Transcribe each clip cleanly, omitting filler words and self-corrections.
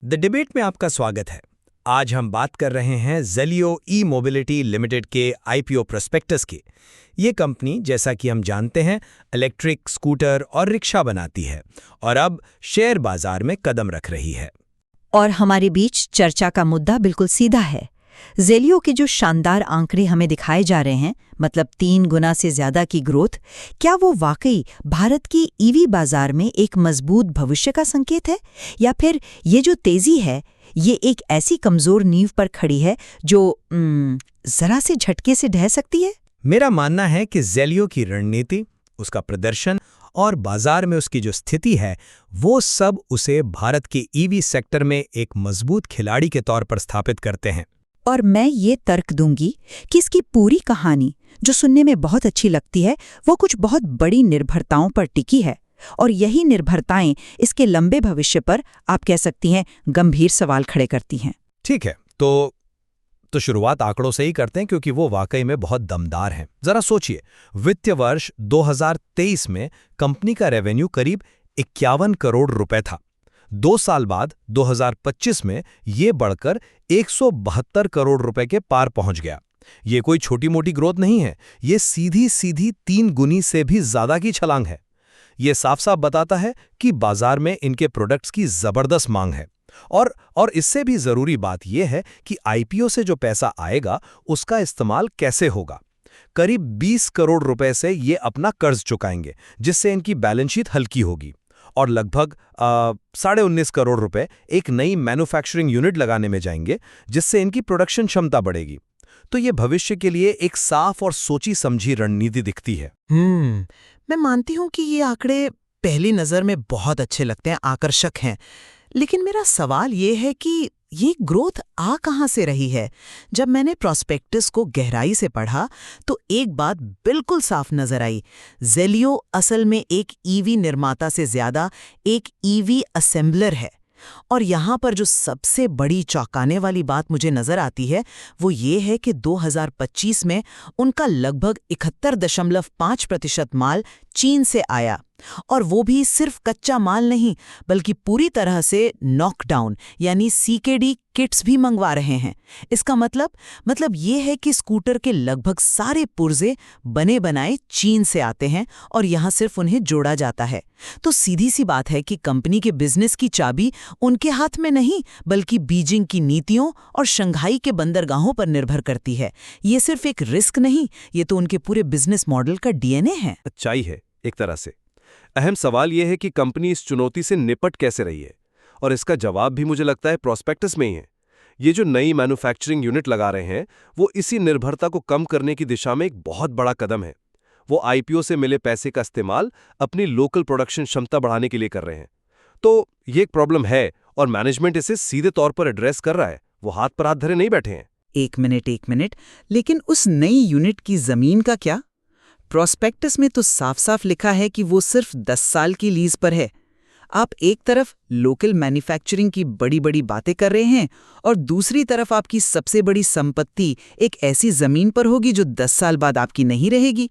The debate में आपका स्वागत है। आज हम बात कर रहे हैं ज़ेलियो ई मोबिलिटी लिमिटेड के आईपीओ प्रोस्पेक्टस की। ये कंपनी, जैसा कि हम जानते हैं, इलेक्ट्रिक स्कूटर और रिक्शा बनाती है और अब शेयर बाजार में कदम रख रही है। और हमारे बीच चर्चा का मुद्दा बिल्कुल सीधा है। ज़ेलियो के जो शानदार आंकड़े हमें दिखाए जा रहे हैं, मतलब 3 गुना से ज्यादा की ग्रोथ, क्या वो वाकई भारत की ईवी बाजार में एक मजबूत भविष्य का संकेत है, या फिर ये जो तेजी है ये एक ऐसी कमजोर नींव पर खड़ी है जो जरा से झटके से ढह सकती है? मेरा मानना है कि ज़ेलियो की रणनीति, उसका प्रदर्शन और बाजार में उसकी जो स्थिति है, वो सब उसे भारत के ईवी सेक्टर में एक मजबूत खिलाड़ी के तौर पर स्थापित करते हैं। और मैं ये तर्क दूंगी कि इसकी पूरी कहानी, जो सुनने में बहुत अच्छी लगती है, वो कुछ बहुत बड़ी निर्भरताओं पर टिकी है। और यही निर्भरताएं इसके लंबे भविष्य पर, आप कह सकती हैं, गंभीर सवाल खड़े करती हैं। ठीक है, तो शुरुआत आंकड़ों से ही करते हैं, क्योंकि वो वाकई में बहुत दमदार हैं। जरा सोचिए, वित्तीय वर्ष 2023 में कंपनी का रेवेन्यू करीब 51 करोड़ रुपए था। 2 साल बाद 2025 में ये बढ़कर 172 करोड़ रुपए के पार पहुंच गया। ये कोई छोटी मोटी ग्रोथ नहीं है, ये सीधी सीधी 3 गुनी से भी ज्यादा की छलांग है। ये साफ साफ बताता है कि बाजार में इनके प्रोडक्ट्स की जबरदस्त मांग है। और इससे भी जरूरी बात यह है कि आईपीओ से जो पैसा आएगा उसका इस्तेमाल कैसे होगा। करीब 20 करोड़ रुपए से ये अपना कर्ज चुकाएंगे, जिससे इनकी बैलेंस शीट हल्की होगी, और लगभग 19.5 करोड़ रुपए एक नई मैन्युफैक्चरिंग यूनिट लगाने में जाएंगे, जिससे इनकी प्रोडक्शन क्षमता बढ़ेगी। तो ये भविष्य के लिए एक साफ और सोची समझी रणनीति दिखती है। मैं मानती हूँ कि ये आंकड़े पहली नज़र में बहुत अच्छे लगते हैं, आकर्षक हैं। लेकिन मेरा सवाल ये है कि ये ग्रोथ आ कहाँ से रही है? जब मैंने प्रोस्पेक्टस को गहराई से पढ़ा तो एक बात बिल्कुल साफ नजर आई। ज़ेलियो असल में एक ईवी निर्माता से ज्यादा एक ईवी असेंबलर है। और यहाँ पर जो सबसे बड़ी चौंकाने वाली बात मुझे नजर आती है वो ये है कि 2025 में उनका लगभग 71.5% माल चीन से आया, और वो भी सिर्फ कच्चा माल नहीं, बल्कि पूरी तरह से नॉकडाउन यानी सीकेडी किट्स भी मंगवा रहे हैं। इसका मतलब ये है कि स्कूटर के लगभग सारे पुर्जे बने बनाए चीन से आते हैं और यहाँ सिर्फ उन्हें जोड़ा जाता है। तो सीधी सी बात है कि कंपनी के बिजनेस की चाबी उनके हाथ में नहीं, बल्कि बीजिंग की नीतियों और शंघाई के बंदरगाहों पर निर्भर करती है। ये सिर्फ एक रिस्क नहीं, ये तो उनके पूरे बिजनेस मॉडल का डीएनए है। सच्चाई है एक तरह से। अहम सवाल यह है कि कंपनी इस चुनौती से निपट कैसे रही है, और इसका जवाब भी मुझे लगता है प्रोस्पेक्टस में ही है। ये जो नई मैन्युफैक्चरिंग यूनिट लगा रहे हैं वो इसी निर्भरता को कम करने की दिशा में एक बहुत बड़ा कदम है। वो आईपीओ से मिले पैसे का इस्तेमाल अपनी लोकल प्रोडक्शन क्षमता बढ़ाने के लिए कर रहे हैं। तो ये एक प्रॉब्लम है और मैनेजमेंट इसे सीधे तौर पर एड्रेस कर रहा है। वो हाथ पर हाथ धरे नहीं बैठे हैं। एक मिनट, लेकिन उस नई यूनिट की जमीन का क्या? प्रोस्पेक्टस में तो साफ साफ लिखा है कि वो सिर्फ 10 साल की लीज पर है। आप एक तरफ लोकल मैन्युफैक्चरिंग की बड़ी बड़ी बातें कर रहे हैं और दूसरी तरफ आपकी सबसे बड़ी संपत्ति एक ऐसी जमीन पर होगी जो 10 साल बाद आपकी नहीं रहेगी।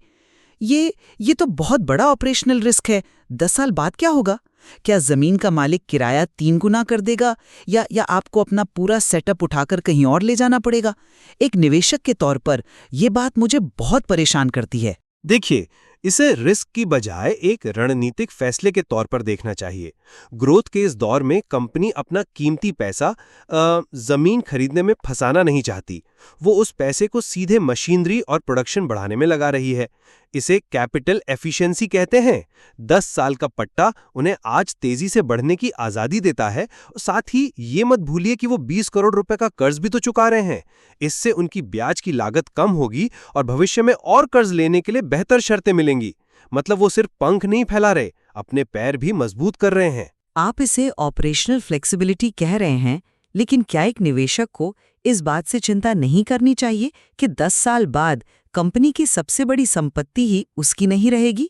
ये तो बहुत बड़ा ऑपरेशनल रिस्क है। 10 साल बाद क्या होगा? क्या जमीन का मालिक किराया 3 गुना कर देगा, या आपको अपना पूरा सेटअप उठाकर कहीं और ले जाना पड़ेगा? एक निवेशक के तौर पर यह बात मुझे बहुत परेशान करती है। देखिए, इसे रिस्क की बजाय एक रणनीतिक फैसले के तौर पर देखना चाहिए। ग्रोथ के इस दौर में कंपनी अपना कीमती पैसा जमीन खरीदने में फंसाना नहीं चाहती। वो उस पैसे को सीधे मशीनरी और प्रोडक्शन बढ़ाने में लगा रही है। इसे कैपिटल एफिशिएंसी कहते हैं। 10 साल का पट्टा उन्हें आज तेजी से बढ़ने की आज़ादी देता है। साथ ही ये मत भूलिए कि वो 20 करोड़ रुपए का कर्ज भी तो चुका रहे हैं। इससे उनकी ब्याज की लागत कम होगी और भविष्य में और कर्ज लेने के लिए बेहतर शर्तें मिलेंगी। मतलब वो सिर्फ पंख नहीं फैला रहे, अपने पैर भी मजबूत कर रहे हैं। आप इसे ऑपरेशनल फ्लेक्सिबिलिटी कह रहे हैं, लेकिन क्या एक निवेशक को इस बात से चिंता नहीं करनी चाहिए कि 10 साल बाद कंपनी की सबसे बड़ी संपत्ति ही उसकी नहीं रहेगी?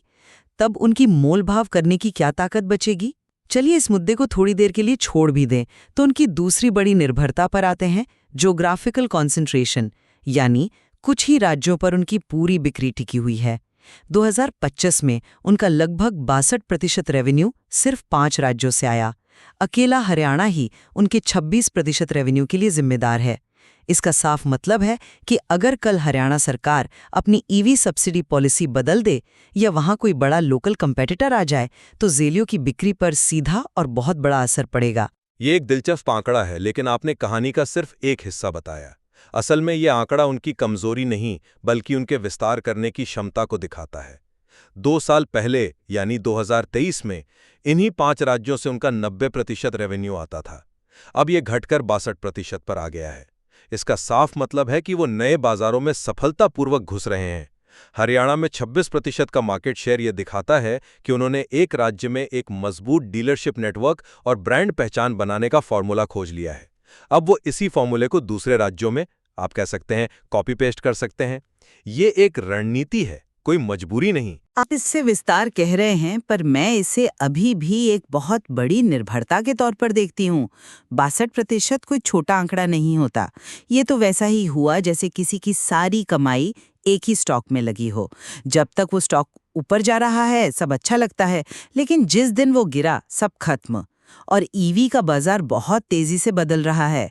तब उनकी मोल भाव करने की क्या ताकत बचेगी? चलिए इस मुद्दे को थोड़ी देर के लिए छोड़ भी दें तो उनकी दूसरी बड़ी निर्भरता पर आते हैं, ज्योग्राफिकल कॉन्सेंट्रेशन, यानी कुछ ही राज्यों पर उनकी पूरी बिक्री टिकी हुई है। 2025 में उनका लगभग 62% रेवेन्यू सिर्फ 5 राज्यों से आया, अकेला हरियाणा ही उनके 26% रेवेन्यू के लिए जिम्मेदार है। इसका साफ मतलब है कि अगर कल हरियाणा सरकार अपनी ईवी सब्सिडी पॉलिसी बदल दे या वहां कोई बड़ा लोकल कंपेटिटर आ जाए तो जेलियो की बिक्री पर सीधा और बहुत बड़ा असर पड़ेगा। ये एक दिलचस्प आंकड़ा है, लेकिन आपने कहानी का सिर्फ एक हिस्सा बताया। असल में ये आंकड़ा उनकी कमजोरी नहीं बल्कि उनके विस्तार करने की क्षमता को दिखाता है। 2 साल पहले यानी 2023 में इन्हीं 5 राज्यों से उनका 90% रेवेन्यू आता था। अब ये घटकर 62% पर आ गया है। इसका साफ मतलब है कि वो नए बाजारों में सफलतापूर्वक घुस रहे हैं। हरियाणा में 26% का मार्केट शेयर ये दिखाता है कि उन्होंने एक राज्य में एक मजबूत डीलरशिप नेटवर्क और ब्रांड पहचान बनाने का फॉर्मूला खोज लिया है। अब वो इसी फॉर्मूले को दूसरे राज्यों में, आप कह सकते हैं, कॉपी पेस्ट कर सकते हैं। ये एक रणनीति है, कोई मजबूरी नहीं। आप इससे विस्तार कह रहे हैं, पर मैं इसे अभी भी एक बहुत बड़ी निर्भरता के तौर पर देखती हूँ। 62% कोई छोटा आंकड़ा नहीं होता। ये तो वैसा ही हुआ जैसे किसी की सारी कमाई एक ही स्टॉक में लगी हो। जब तक वो स्टॉक ऊपर जा रहा है सब अच्छा लगता है, लेकिन जिस दिन वो गिरा सब खत्म। और ईवी का बाजार बहुत तेजी से बदल रहा है।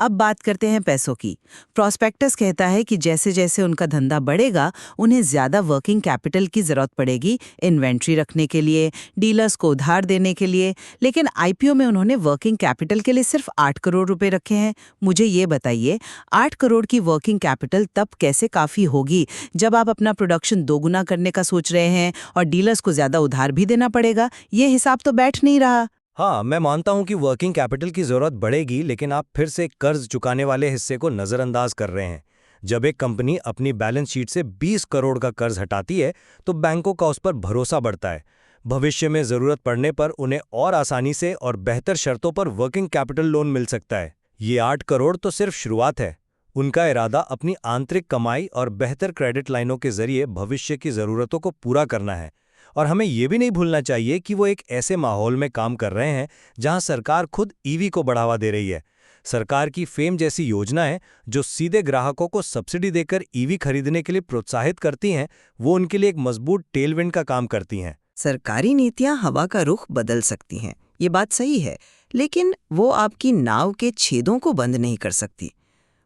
अब बात करते हैं पैसों की। प्रॉस्पेक्टस कहता है कि जैसे जैसे उनका धंधा बढ़ेगा उन्हें ज्यादा वर्किंग कैपिटल की जरूरत पड़ेगी, इन्वेंट्री रखने के लिए, डीलर्स को उधार देने के लिए। लेकिन आईपीओ में उन्होंने वर्किंग कैपिटल के लिए सिर्फ 8 करोड़ रुपए रखे हैं। मुझे ये बताइए, 8 करोड़ की वर्किंग कैपिटल तब कैसे काफी होगी जब आप अपना प्रोडक्शन दोगुना करने का सोच रहे हैं और डीलर्स को ज्यादा उधार भी देना पड़ेगा? ये हिसाब तो बैठ नहीं रहा। हाँ, मैं मानता हूं कि वर्किंग कैपिटल की जरूरत बढ़ेगी, लेकिन आप फिर से कर्ज चुकाने वाले हिस्से को नजरअंदाज कर रहे हैं। जब एक कंपनी अपनी बैलेंस शीट से 20 करोड़ का कर्ज हटाती है तो बैंकों का उस पर भरोसा बढ़ता है। भविष्य में जरूरत पड़ने पर उन्हें और आसानी से और बेहतर शर्तों पर वर्किंग कैपिटल लोन मिल सकता है। ये 8 करोड़ तो सिर्फ शुरुआत है। उनका इरादा अपनी आंतरिक कमाई और बेहतर क्रेडिट लाइनों के जरिए भविष्य की जरूरतों को पूरा करना है। और हमें ये भी नहीं भूलना चाहिए कि वो एक ऐसे माहौल में काम कर रहे हैं जहां सरकार खुद ईवी को बढ़ावा दे रही है। सरकार की फेम जैसी योजनाएं जो सीधे ग्राहकों को सब्सिडी देकर ईवी खरीदने के लिए प्रोत्साहित करती हैं, वो उनके लिए एक मजबूत टेलविंड का काम करती हैं। सरकारी नीतियां हवा का रुख बदल सकती हैं, ये बात सही है, लेकिन वो आपकी नाव के छेदों को बंद नहीं कर सकती।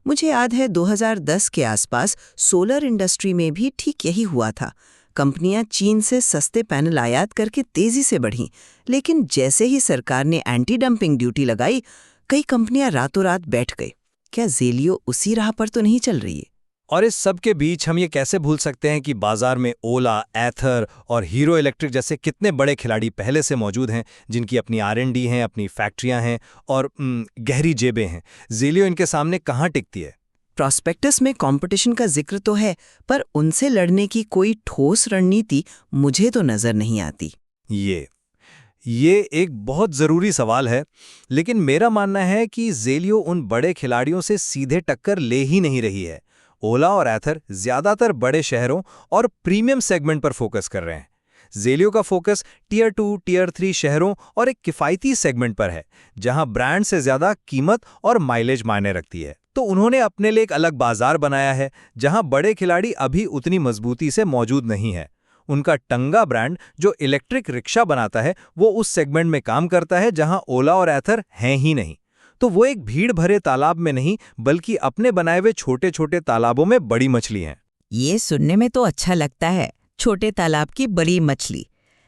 मुझे याद है 2010 के आसपास सोलर इंडस्ट्री में भी ठीक यही हुआ था। कंपनियां चीन से सस्ते पैनल आयात करके तेजी से बढ़ीं, लेकिन जैसे ही सरकार ने एंटी डंपिंग ड्यूटी लगाई, कई कंपनियां रातों रात बैठ गई। क्या जेलियो उसी राह पर तो नहीं चल रही है? और इस सब के बीच हम ये कैसे भूल सकते हैं कि बाजार में ओला, एथर और हीरो इलेक्ट्रिक जैसे कितने बड़े खिलाड़ी पहले से मौजूद हैं, जिनकी अपनी R&D हैं, अपनी फैक्ट्रियां हैं और गहरी जेबें हैं। जेलियो इनके सामने कहाँ टिकती है? प्रॉस्पेक्टस में कंपटीशन का जिक्र तो है, पर उनसे लड़ने की कोई ठोस रणनीति मुझे तो नजर नहीं आती। ये एक बहुत ज़रूरी सवाल है, लेकिन मेरा मानना है कि जेलियो उन बड़े खिलाड़ियों से सीधे टक्कर ले ही नहीं रही है। ओला और एथर ज़्यादातर बड़े शहरों और प्रीमियम सेगमेंट पर फोकस कर रहे हैं। जेलियो का फोकस टियर 2, टियर 3 शहरों और एक किफ़ायती सेगमेंट पर है, जहां ब्रांड से ज़्यादा कीमत और माइलेज मायने रखती है। तो उन्होंने अपने लिए एक अलग बाजार बनाया है, जहां बड़े खिलाड़ी अभी उतनी मजबूती से मौजूद नहीं है। उनका टंगा ब्रांड जो इलेक्ट्रिक रिक्शा बनाता है, वो उस सेगमेंट में काम करता है जहां ओला और एथर हैं ही नहीं। तो वो एक भीड़ भरे तालाब में नहीं, बल्कि अपने बनाए हुए छोटे छोटे तालाबों में बड़ी मछली हैं। ये सुनने में तो अच्छा लगता है, छोटे तालाब की बड़ी मछली।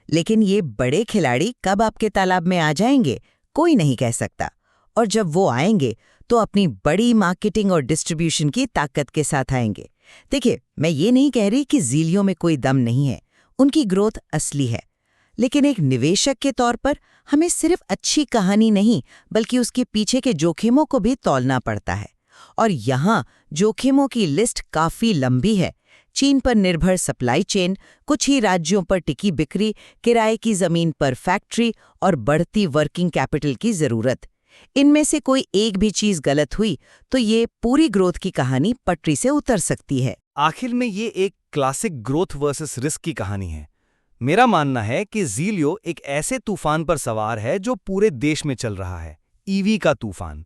लेकिन ये बड़े खिलाड़ी कब आपके तालाब में आ जाएंगे, कोई नहीं कह सकता। और जब वो आएंगे तो अपनी बड़ी मार्केटिंग और डिस्ट्रीब्यूशन की ताकत के साथ आएंगे। देखिए, मैं ये नहीं कह रही कि जेलियो में कोई दम नहीं है, उनकी ग्रोथ असली है। लेकिन एक निवेशक के तौर पर हमें सिर्फ अच्छी कहानी नहीं, बल्कि उसके पीछे के जोखिमों को भी तौलना पड़ता है। और यहाँ जोखिमों की लिस्ट काफी लंबी है। चीन पर निर्भर सप्लाई चेन, कुछ ही राज्यों पर टिकी बिक्री, किराए की जमीन पर फैक्ट्री और बढ़ती वर्किंग कैपिटल की जरूरत। इनमें से कोई एक भी चीज गलत हुई तो ये पूरी ग्रोथ की कहानी पटरी से उतर सकती है। आखिर में ये एक क्लासिक ग्रोथ वर्सेस रिस्क की कहानी है। मेरा मानना है कि जेलियो एक ऐसे तूफान पर सवार है जो पूरे देश में चल रहा है, ईवी का तूफान।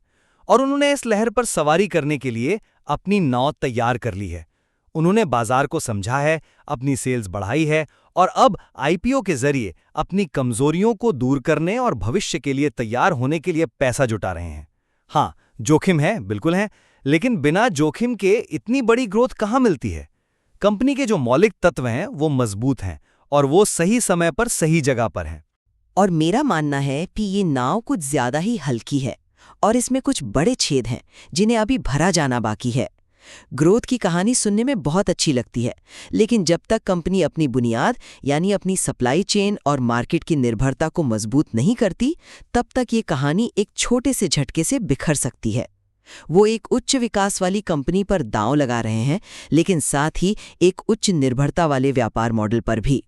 और उन्होंने इस लहर पर सवारी करने के लिए अपनी नाव तैयार कर ली है। उन्होंने बाजार को समझा है, अपनी सेल्स बढ़ाई है और अब आईपीओ के जरिए अपनी कमजोरियों को दूर करने और भविष्य के लिए तैयार होने के लिए पैसा जुटा रहे हैं। हाँ, जोखिम है, बिल्कुल है, लेकिन बिना जोखिम के इतनी बड़ी ग्रोथ कहाँ मिलती है? कंपनी के जो मौलिक तत्व हैं वो मजबूत हैं और वो सही समय पर सही जगह पर हैं। और मेरा मानना है कि ये नाव कुछ ज्यादा ही हल्की है और इसमें कुछ बड़े छेद हैं जिन्हें अभी भरा जाना बाकी है। ग्रोथ की कहानी सुनने में बहुत अच्छी लगती है, लेकिन जब तक कंपनी अपनी बुनियाद यानी अपनी सप्लाई चेन और मार्केट की निर्भरता को मजबूत नहीं करती, तब तक ये कहानी एक छोटे से झटके से बिखर सकती है। वो एक उच्च विकास वाली कंपनी पर दांव लगा रहे हैं, लेकिन साथ ही एक उच्च निर्भरता वाले व्यापार मॉडल पर भी।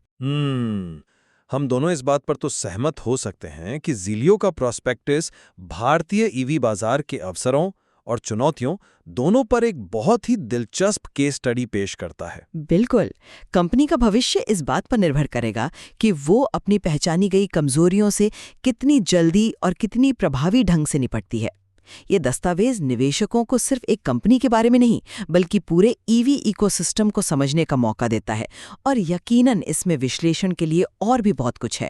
हम दोनों इस बात पर तो सहमत हो सकते हैं कि ज़ीलियो का प्रॉस्पेक्टस भारतीय ईवी बाजार के अवसरों और चुनौतियों दोनों पर एक बहुत ही दिलचस्प केस स्टडी पेश करता है। बिल्कुल, कंपनी का भविष्य इस बात पर निर्भर करेगा कि वो अपनी पहचानी गई कमजोरियों से कितनी जल्दी और कितनी प्रभावी ढंग से निपटती है। ये दस्तावेज निवेशकों को सिर्फ एक कंपनी के बारे में नहीं, बल्कि पूरे ईवी इकोसिस्टम को समझने का मौका देता है, और यकीनन इसमें विश्लेषण के लिए और भी बहुत कुछ है।